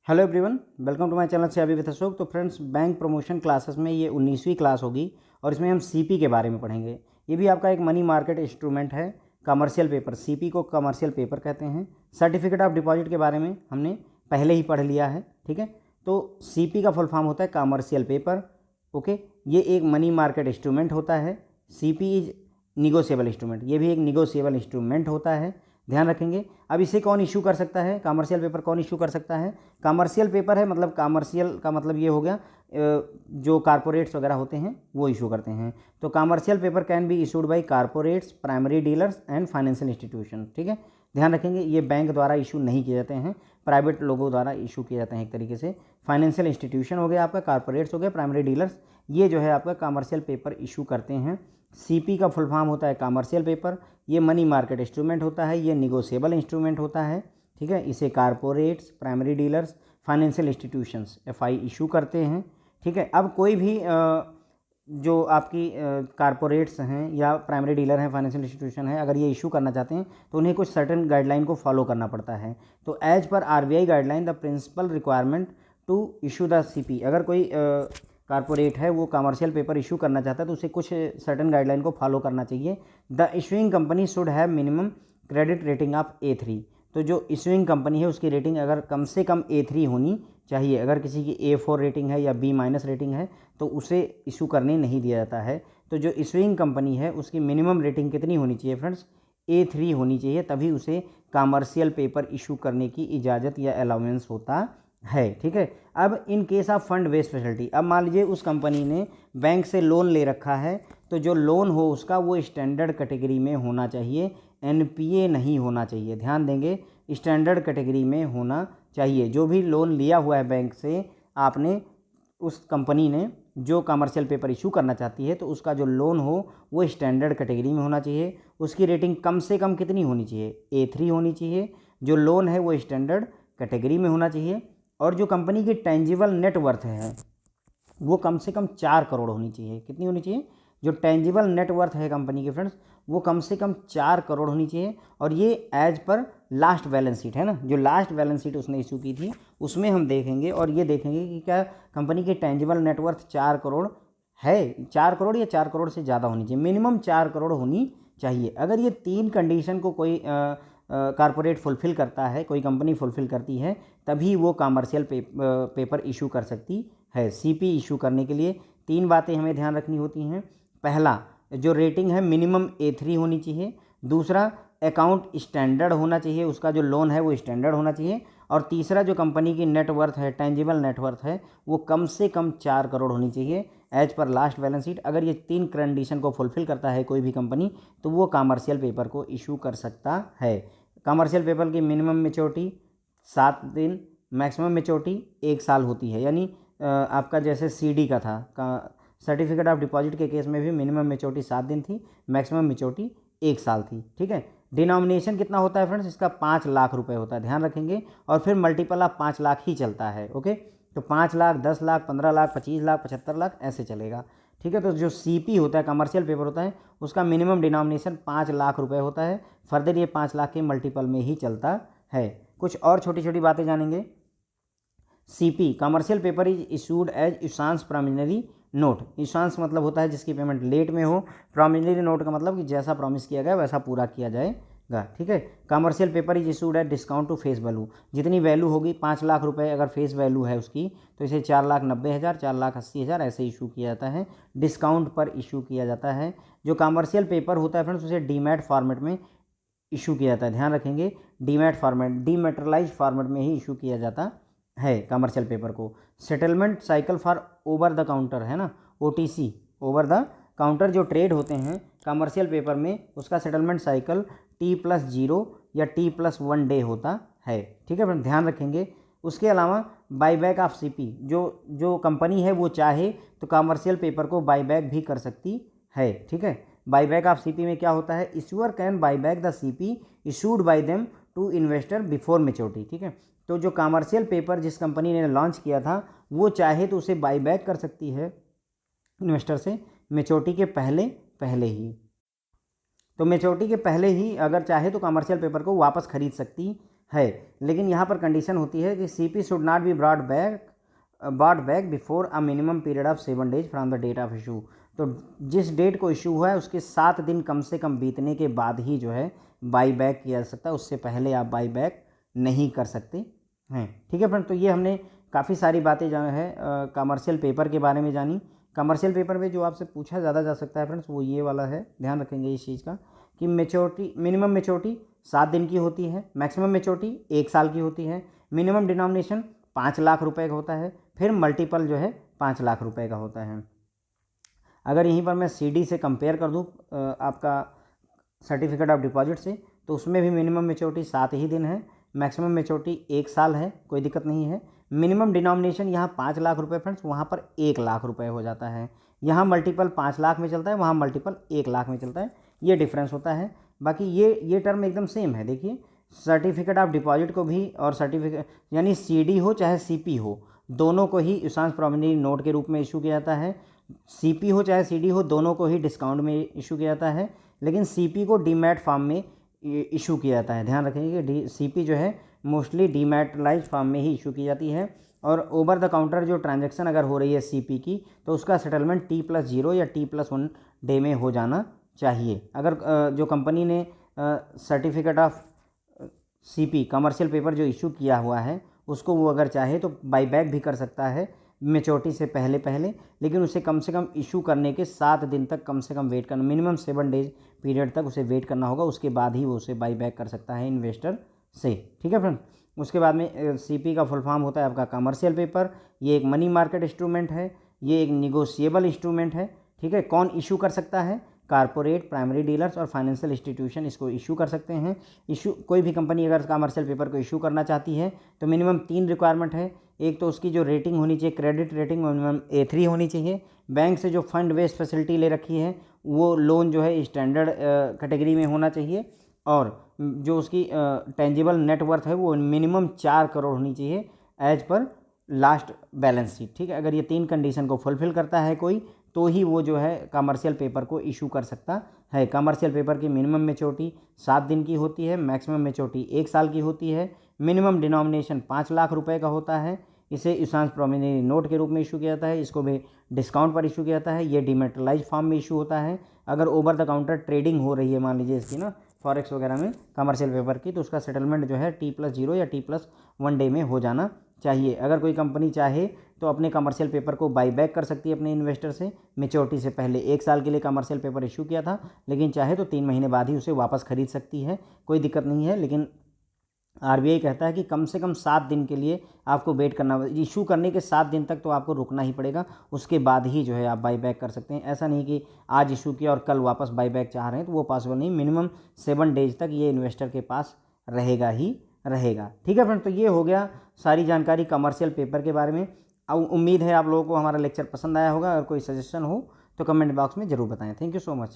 Hello everyone, welcome to my channel से अभी with Ashok. तो फ्रेंड्स, बैंक प्रमोशन क्लासेस में ये 19वीं क्लास होगी और इसमें हम सीपी के बारे में पढ़ेंगे। ये भी आपका एक मनी मार्केट इंस्ट्रूमेंट है, कमर्शियल पेपर। सीपी को कमर्शियल पेपर कहते हैं। सर्टिफिकेट ऑफ डिपॉजिट के बारे में हमने पहले ही पढ़ लिया है, ठीक है। तो सीपी का फुल फॉर्म होता है कमर्शियल पेपर, ओके। ये एक मनी मार्केट इंस्ट्रूमेंट होता है। सीपी इज निगोशिएबल इंस्ट्रूमेंट, ये भी एक निगोशिएबल इंस्ट्रूमेंट होता है, ध्यान रखेंगे। अब इसे कौन इशू कर सकता है? कमर्शियल पेपर कौन इशू कर सकता है? कमर्शियल पेपर है, मतलब कमर्शियल का मतलब ये हो गया जो कारपोरेट्स वगैरह होते हैं वो इशू करते हैं। तो commercial paper can be issued by corporates, primary dealers and financial institution, ठीक है। ध्यान रखेंगे, ये बैंक द्वारा इशू नहीं किए जाते हैं, प्राइवेट लोगों द्वारा इशू किए जाते हैं एक तरीके से। फाइनेंशियल इंस्टीट्यूशन हो गया आपका, कारपोरेट्स हो गया, प्राइमरी डीलर्स, ये जो है आपका कमर्शियल पेपर इशू करते हैं। सीपी का फुल फॉर्म होता है कमर्शियल पेपर। ये मनी मार्केट इंस्ट्रूमेंट होता है, ये निगोशिएबल इंस्ट्रूमेंट होता है, ठीक है। इसे corporates, primary dealers, financial institutions FI issue करते हैं, ठीक है। अब कोई भी जो आपकी कारपोरेट्स हैं या प्राइमरी डीलर हैं, फाइनेंशियल इंस्टीट्यूशन है, अगर ये इशू करना चाहते हैं तो उन्हें कुछ सर्टेन गाइडलाइन को फॉलो करना पड़ता है। तो as per RBI guideline the principal requirement to issue the CP, अगर कोई कारपोरेट है वो कमर्शियल पेपर इशू करना चाहता है तो उसे कुछ सर्टेन गाइडलाइन को फॉलो करना चाहिए। The issuing company should have minimum credit rating of A3। तो जो इशूइंग कंपनी है उसकी रेटिंग अगर कम से कम A3 होनी चाहिए। अगर किसी की A4 रेटिंग है या B- रेटिंग है तो उसे इशू करने नहीं दिया जाता है। तो जो इशूइंग कंपनी है उसकी मिनिमम रेटिंग कितनी होनी चाहिए फ्रेंड्स? A3 होनी चाहिए, तभी उसे कमर्शियल पेपर इशू करने की इजाज़त या अलाउंस होता है, ठीक है। अब in case of fund based facility, अब मान लीजिए उस कंपनी ने बैंक से लोन ले रखा है, तो जो लोन हो उसका वो स्टैंडर्ड कैटेगरी में होना चाहिए, एनपीए नहीं होना चाहिए। ध्यान देंगे, स्टैंडर्ड कैटेगरी में होना चाहिए। जो भी लोन लिया हुआ है बैंक से आपने, उस कंपनी ने जो कमर्शियल पेपर इशू करना चाहती है तो उसका जो लोन हो वो स्टैंडर्ड कैटेगरी में होना चाहिए। उसकी रेटिंग कम से कम कितनी होनी चाहिए? A3 होनी चाहिए। जो लोन है वो स्टैंडर्ड कैटेगरी में होना चाहिए। और जो कंपनी की टेंजिबल नेट वर्थ है वो कम से कम 4 करोड़ होनी चाहिए। कितनी होनी चाहिए? जो टेंजिबल नेट वर्थ है कंपनी की फ्रेंड्स, वो कम से कम 4 करोड़ होनी चाहिए। और ये as per last balance sheet है ना, जो लास्ट बैलेंस शीट उसने इशू की थी उसमें हम देखेंगे और ये देखेंगे कि क्या कंपनी की टेंजिबल नेट वर्थ 4 करोड़ है, 4 करोड़ या 4 करोड़ से ज़्यादा होनी चाहिए, मिनिमम 4 करोड़ होनी चाहिए। अगर ये 3 कंडीशन को कोई कारपोरेट फुलफ़िल करता है, कोई कंपनी फुलफ़िल करती है, तभी वो कमर्शियल पेपर इशू कर सकती है। सीपी इशू करने के लिए 3 बातें हमें ध्यान रखनी होती हैं। पहला, जो रेटिंग है मिनिमम A3 होनी चाहिए। दूसरा, अकाउंट स्टैंडर्ड होना चाहिए, उसका जो लोन है वो स्टैंडर्ड होना चाहिए। और तीसरा, जो कंपनी की नेट वर्थ है, टेंजिबल नेट वर्थ है, वो कम से कम 4 करोड़ होनी चाहिए as per last balance sheet. अगर ये 3 कंडीशन को फुलफ़िल करता है कोई भी कंपनी तो वो कमर्शियल पेपर को इशू कर सकता है। कमर्शियल पेपर की मिनिमम मेच्योरिटी 7 दिन, मैक्सिमम मेच्योरिटी 1 साल होती है। यानी आपका जैसे सीडी का था, सर्टिफिकेट ऑफ डिपॉजिट के केस में भी मिनिमम मेच्योरिटी 7 दिन थी, मैक्सिमम मेच्योरिटी 1 साल थी, ठीक है। डिनोमिनेशन कितना होता है फ्रेंड्स? इसका 5 लाख रुपए होता है, ध्यान रखेंगे। और फिर मल्टीपल ऑफ 5 लाख ही चलता है, ओके। तो 5 लाख, 10 लाख, 15 लाख, 25 लाख, 75 लाख ऐसे चलेगा, ठीक है। तो जो सीपी होता है, कमर्शियल पेपर होता है, उसका मिनिमम डिनोमिनेशन 5 लाख रुपए होता है। फर्दर ये 5 लाख के मल्टीपल में ही चलता है। कुछ और छोटी छोटी बातें जानेंगे। CP commercial paper is issued as issuance promissory note. Issuance मतलब होता है जिसकी पेमेंट लेट में हो। प्रॉमिनरी नोट का मतलब कि जैसा प्रॉमिस किया गया वैसा पूरा किया जाएगा, ठीक है। Commercial paper is issued at discount to face value. जितनी वैल्यू होगी, 5 लाख रुपए अगर फेस वैल्यू है उसकी, तो इसे 4,90,000, 4,80,000 ऐसे इशू किया जाता है, डिस्काउंट पर इशू किया जाता है। जो कमर्शियल पेपर होता है फ्रेंड्स, उसे डीमैट फॉर्मेट में इशू किया जाता है, ध्यान रखेंगे। डीमैट फॉर्मेट, डीमेटरलाइज फॉर्मेट में ही इशू किया जाता है कमर्शियल पेपर को। Settlement cycle for over the counter है ना, OTC, ओवर द काउंटर जो ट्रेड होते हैं कमर्शियल पेपर में, उसका सेटलमेंट साइकिल T+0 या T+1 डे होता है, ठीक है फ्रेंड, ध्यान रखेंगे। उसके अलावा बाईबैक ऑफ सीपी, जो कंपनी है वो चाहे तो कमर्शियल पेपर को बाईबैक भी कर सकती है, ठीक है। बाईबैक ऑफ सीपी में क्या होता है? Issuer can buyback the CP issued by them to investor before maturity, ठीक है। तो जो कमर्शियल पेपर जिस कंपनी ने लॉन्च किया था वो चाहे तो उसे बाईबैक कर सकती है इन्वेस्टर से मेच्योरिटी के पहले पहले ही। तो मेच्योरिटी के पहले ही अगर चाहे तो कमर्शियल पेपर को वापस खरीद सकती है, लेकिन यहाँ पर कंडीशन होती है कि CP should not be brought back before a minimum period of 7 days from the date of issue. तो जिस डेट को इशू हुआ है उसके 7 दिन कम से कम बीतने के बाद ही जो है बाई बैक किया जा सकता है, उससे पहले आप बाई बैक नहीं कर सकते हैं। ठीक है फ्रेंड, तो ये हमने काफ़ी सारी बातें जो है कमर्शियल पेपर के बारे में जानी। कमर्शियल पेपर में जो आपसे पूछा ज़्यादा जा सकता है फ्रेंड्स वो ये वाला है, ध्यान रखेंगे इस चीज़ का कि मैच्योरिटी, मिनिमम मैच्योरिटी 7 दिन की होती है, मैक्सिमम मैच्योरिटी 1 साल की होती है, मिनिमम डिनोमिनेशन 5 लाख रुपए का होता है, फिर मल्टीपल जो है 5 लाख रुपए का होता है। अगर यहीं पर मैं CD से कंपेयर कर दूँ आपका सर्टिफिकेट ऑफ डिपॉजिट से, तो उसमें भी मिनिमम मैच्योरिटी 7 ही दिन है, मैक्सिमम मैच्योरिटी 1 साल है, कोई दिक्कत नहीं है। मिनिमम डिनोमिनेशन यहाँ 5 लाख रुपए फ्रेंड्स, वहाँ पर 1 लाख रुपए हो जाता है। यहाँ मल्टीपल 5 लाख में चलता है, वहाँ मल्टीपल 1 लाख में चलता है, ये डिफरेंस होता है। बाकी ये टर्म एकदम सेम है। देखिए सर्टिफिकेट ऑफ डिपॉजिट को भी और सर्टिफिकेट यानी CD हो चाहे CP हो, दोनों को ही इशांश प्रॉमिनरी नोट के रूप में इशू किया जाता है। CP हो चाहे CD हो, दोनों को ही डिस्काउंट में इशू किया जाता है, लेकिन CP को डीमैट फॉर्म में इशू किया जाता है। ध्यान रखेंगे कि CP जो है मोस्टली डीमैटलाइज फॉर्म में ही इशू की जाती है। और ओवर द काउंटर जो ट्रांजैक्शन अगर हो रही है CP की, तो उसका सेटलमेंट T+0 या T+1 डे में हो जाना चाहिए। अगर जो कंपनी ने certificate of CP commercial paper जो इशू किया हुआ है उसको वो अगर चाहे तो बाई बैक भी कर सकता है मैच्योरिटी से पहले, लेकिन उसे कम से कम इशू करने के 7 दिन तक कम से कम वेट करना, मिनिमम 7 डेज पीरियड तक उसे वेट करना होगा, उसके बाद ही वो उसे बाई बैक कर सकता है इन्वेस्टर से। ठीक है फ्रेंड, उसके बाद में CP का फुल फॉर्म होता है आपका कमर्शियल पेपर। ये एक मनी मार्केट इंस्ट्रूमेंट है, ये एक निगोशिएबल इंस्ट्रूमेंट है। ठीक है, कौन इशू कर सकता है? कारपोरेट, प्राइमरी डीलर्स और फाइनेंशियल इंस्टीट्यूशन इसको इशू कर सकते हैं। कोई भी कंपनी अगर कमर्शियल पेपर को इशू करना चाहती है तो मिनिमम 3 रिक्वायरमेंट है। एक तो उसकी जो रेटिंग होनी चाहिए, क्रेडिट रेटिंग मिनिमम A3 होनी चाहिए। बैंक से जो फंड बेस्ड फैसिलिटी ले रखी है वो लोन जो है स्टैंडर्ड कैटेगरी में होना चाहिए, और जो उसकी टेंजिबल नेटवर्थ है वो मिनिमम 4 करोड़ होनी चाहिए as per last balance sheet. ठीक है, अगर ये 3 कंडीशन को फुलफिल करता है कोई, तो ही वो जो है कमर्शियल पेपर को इशू कर सकता है। कमर्शियल पेपर की मिनिमम मैच्योरिटी 7 दिन की होती है, मैक्सिमम मैच्योरिटी 1 साल की होती है, मिनिमम डिनोमिनेशन 5 लाख रुपए का होता है। इसे इशांश प्रॉमिनरी नोट के रूप में इशू किया जाता है, इसको भी डिस्काउंट पर इशू किया जाता है। ये डीमैटेरियलाइज फॉर्म में इशू होता है। अगर ओवर द काउंटर ट्रेडिंग हो रही है मान लीजिए इसकी ना फॉरेक्स वगैरह में कमर्शियल पेपर की, तो उसका सेटलमेंट जो है T+0 या T+1 डे में हो जाना चाहिए। अगर कोई कंपनी चाहे तो अपने कमर्शियल पेपर को बाई बैक कर सकती है अपने इन्वेस्टर से। मैच्योरिटी से पहले 1 साल के लिए कमर्शियल पेपर इशू किया था, लेकिन चाहे तो 3 महीने बाद ही उसे वापस खरीद सकती है, कोई दिक्कत नहीं है। लेकिन RBI कहता है कि कम से कम 7 दिन के लिए आपको वेट करना, इशू करने के 7 दिन तक तो आपको रुकना ही पड़ेगा, उसके बाद ही जो है आप बाई बैक कर सकते हैं। ऐसा नहीं कि आज इशू किया और कल वापस बाई बैक चाह रहे हैं, तो वो पॉसिबल नहीं। मिनिमम 7 डेज तक ये इन्वेस्टर के पास रहेगा ही रहेगा। ठीक है फ्रेंड, तो ये हो गया सारी जानकारी कमर्शियल पेपर के बारे में। अब उम्मीद है आप लोगों को हमारा लेक्चर पसंद आया होगा। अगर कोई सजेशन हो तो कमेंट बॉक्स में ज़रूर बताएं। Thank you so much.